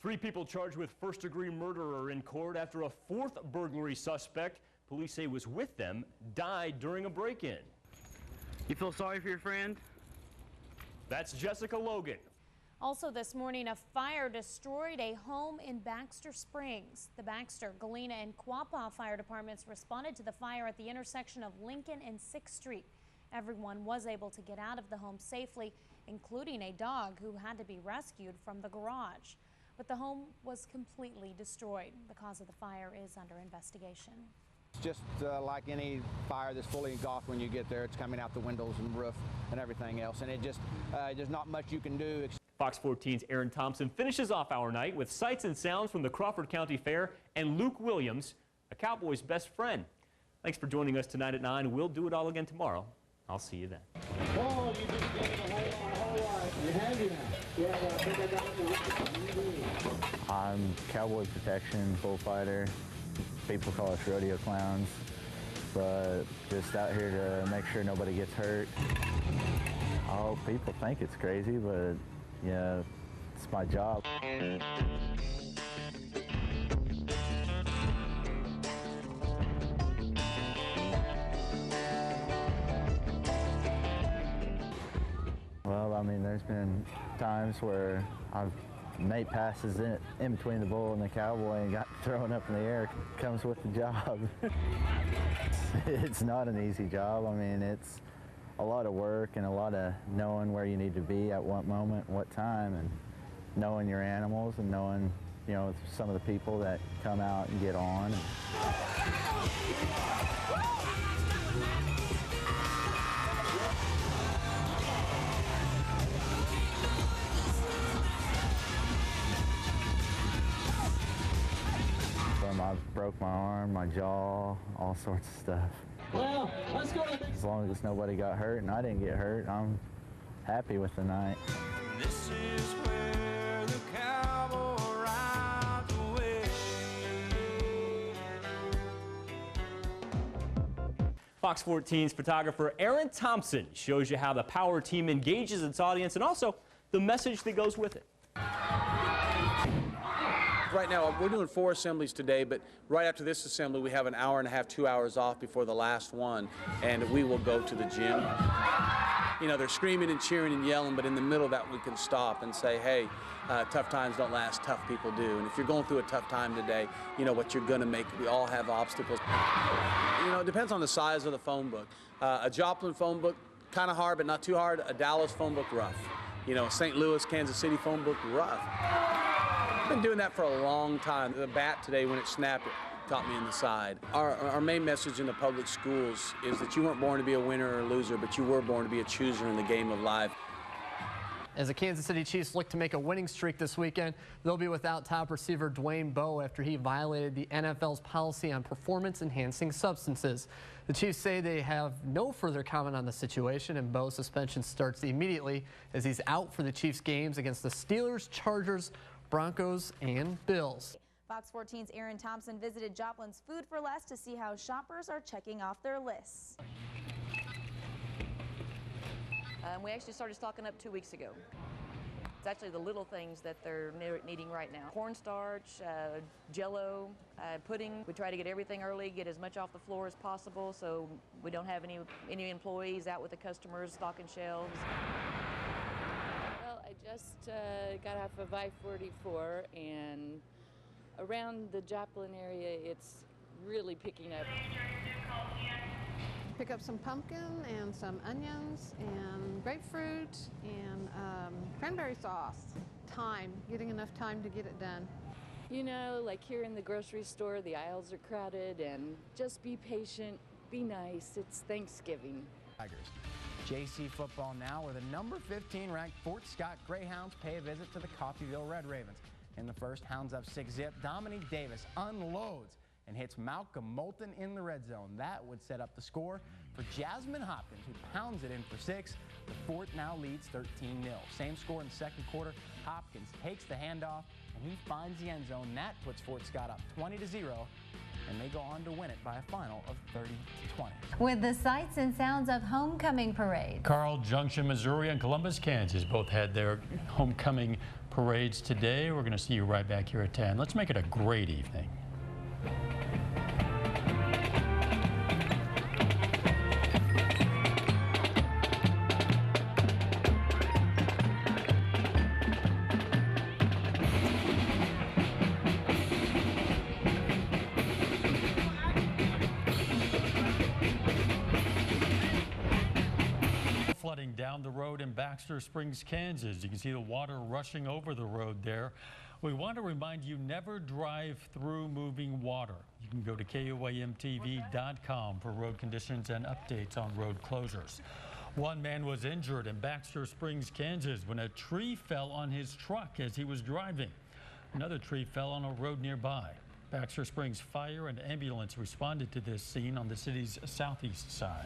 Three people charged with first-degree murder are in court after a fourth burglary suspect, police say was with them, died during a break-in. You feel sorry for your friend? That's Jessica Logan. Also this morning, a fire destroyed a home in Baxter Springs. The Baxter, Galena, and Quapaw fire departments responded to the fire at the intersection of Lincoln and 6th Street. Everyone was able to get out of the home safely, including a dog who had to be rescued from the garage. But the home was completely destroyed. The cause of the fire is under investigation. It's just like any fire that's fully engulfed when you get there. It's coming out the windows and roof and everything else, and there's not much you can do. Fox 14's Aaron Thompson finishes off our night with sights and sounds from the Crawford County Fair and Luke Williams, a Cowboys' best friend. Thanks for joining us tonight at 9. We'll do it all again tomorrow. I'll see you then. Oh, you just gave it a whole lot. You have you now. I'm Cowboy Protection, bullfighter. People call us rodeo clowns, but just out here to make sure nobody gets hurt. Oh, people think it's crazy, but yeah, it's my job. Well, I mean, there's been times where I've made passes in between the bull and the cowboy and got thrown up in the air. It comes with the job. It's not an easy job. I mean, it's a lot of work and a lot of knowing where you need to be at what moment, what time, and knowing your animals and knowing, you know, some of the people that come out and get on. I broke my arm, my jaw, all sorts of stuff. Well, let's go. As long as nobody got hurt and I didn't get hurt, I'm happy with the night. This is where the cowboy rides away. Fox 14's photographer Aaron Thompson shows you how the Power team engages its audience and also the message that goes with it. Right now, we're doing 4 assemblies today, but right after this assembly, we have an hour and a half, 2 hours off before the last one, and we will go to the gym. You know, they're screaming and cheering and yelling, but in the middle of that, we can stop and say, hey, tough times don't last, tough people do. And if you're going through a tough time today, you know what you're going to make. We all have obstacles. You know, it depends on the size of the phone book. A Joplin phone book, kind of hard, but not too hard. A Dallas phone book, rough. You know, a St. Louis, Kansas City phone book, rough. I've been doing that for a long time. The bat today, when it snapped, it caught me in the side. Our main message in the public schools is that you weren't born to be a winner or a loser, but you were born to be a chooser in the game of life. As the Kansas City Chiefs look to make a winning streak this weekend, they'll be without top receiver Dwayne Bowe after he violated the NFL's policy on performance-enhancing substances. The Chiefs say they have no further comment on the situation, and Bowe's suspension starts immediately as he's out for the Chiefs games against the Steelers, Chargers, Broncos, and Bills. Fox 14's Aaron Thompson visited Joplin's Food for Less to see how shoppers are checking off their lists. We actually started stocking up 2 weeks ago. It's actually the little things that they're needing right now. Cornstarch, Jell-O, pudding. We try to get everything early, get as much off the floor as possible so we don't have any employees out with the customers stocking shelves. I just got off of I-44, and around the Joplin area, it's really picking up. Pick up some pumpkin and some onions and grapefruit and cranberry sauce. Getting enough time to get it done. You know, like here in the grocery store, the aisles are crowded, and just be patient, be nice. It's Thanksgiving. Tigers. JC football now, where the number 15 ranked Fort Scott Greyhounds pay a visit to the Coffeyville Red Ravens. In the first, Hounds up 6-zip. Dominique Davis unloads and hits Malcolm Moulton in the red zone. That would set up the score for Jasmine Hopkins, who pounds it in for 6. The Fort now leads 13-0. Same score in the second quarter. Hopkins takes the handoff, and he finds the end zone. That puts Fort Scott up 20-0 and they go on to win it by a final of 30-20. With the sights and sounds of homecoming parade. Carl Junction, Missouri and Columbus, Kansas both had their homecoming parades today. We're going to see you right back here at 10. Let's make it a great evening. Flooding down the road in Baxter Springs, Kansas. You can see the water rushing over the road there. We want to remind you, never drive through moving water. You can go to KUAMTV.com for road conditions and updates on road closures. One man was injured in Baxter Springs, Kansas when a tree fell on his truck as he was driving. Another tree fell on a road nearby. Baxter Springs Fire and ambulance responded to this scene on the city's southeast side.